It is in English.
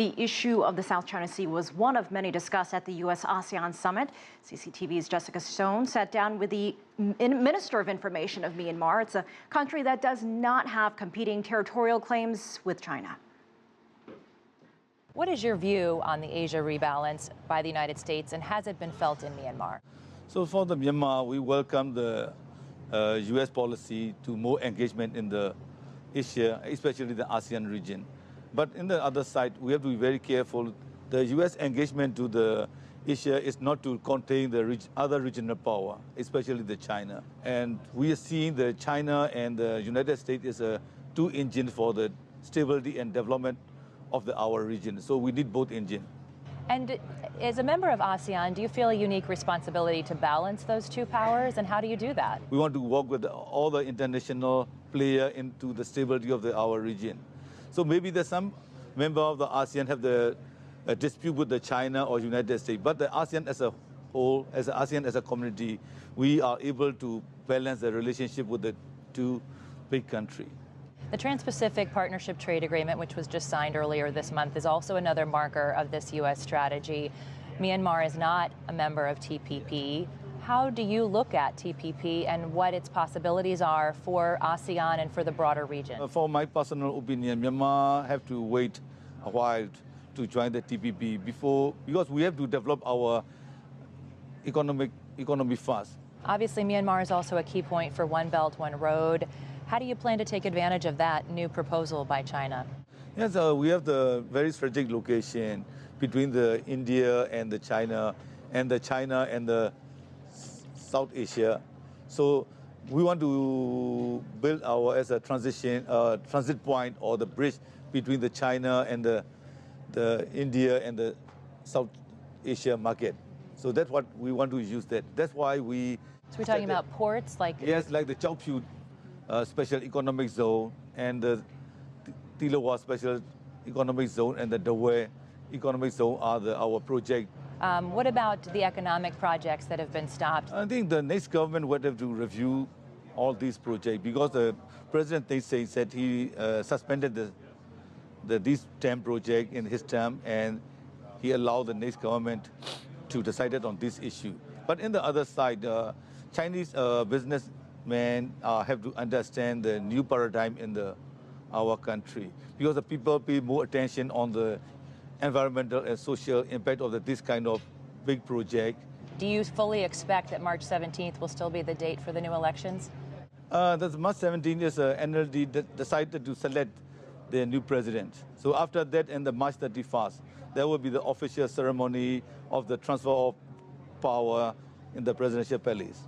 The issue of the South China Sea was one of many discussed at the U.S.-ASEAN summit. CCTV's Jessica Stone sat down with the Minister of Information of Myanmar. It's a country that does not have competing territorial claims with China. What is your view on the Asia rebalance by the United States, and has it been felt in Myanmar? So for the Myanmar, we welcome the U.S. policy to more engagement in the Asia, especially the ASEAN region. But in the other side, we have to be very careful. The U.S. engagement to the Asia is not to contain the other regional power, especially the China. And we are seeing the China and the United States is a two engines for the stability and development of our region. So we need both engines. And as a member of ASEAN, do you feel a unique responsibility to balance those two powers, and how do you do that? We want to work with all the international players into the stability of our region. So maybe there's some member of the ASEAN have the dispute with the China or United States, but the ASEAN as a whole, as an ASEAN as a community, we are able to balance the relationship with the two big countries. The Trans-Pacific Partnership Trade Agreement, which was just signed earlier this month, is also another marker of this U.S. strategy. Myanmar is not a member of TPP. How do you look at TPP and what its possibilities are for ASEAN and for the broader region? For my personal opinion, Myanmar have to wait a while to join the TPP because we have to develop our economy fast. Obviously, Myanmar is also a key point for One Belt, One Road. How do you plan to take advantage of that new proposal by China? Yes, we have the very strategic location between the India and the China and the South Asia. So we want to build as a transit point or the bridge between the China and the India and the South Asia market. So that's what we want to use that. That's why we... So we're talking about ports like... Yes, like the Chaopyu Special Economic Zone and the Tilawa Special Economic Zone and the Dawei Economic Zone are our project. What about the economic projects that have been stopped? I think the next government would have to review all these projects because the President said he suspended these 10 projects in his term, and he allowed the next government to decide on this issue. But in the other side, Chinese businessmen have to understand the new paradigm in our country because the people pay more attention on the environmental and social impact of this kind of big project. Do you fully expect that March 17th will still be the date for the new elections? The March 17th is NLD that decided to select the new president. So after that, and the March 31st, there will be the official ceremony of the transfer of power in the presidential palace.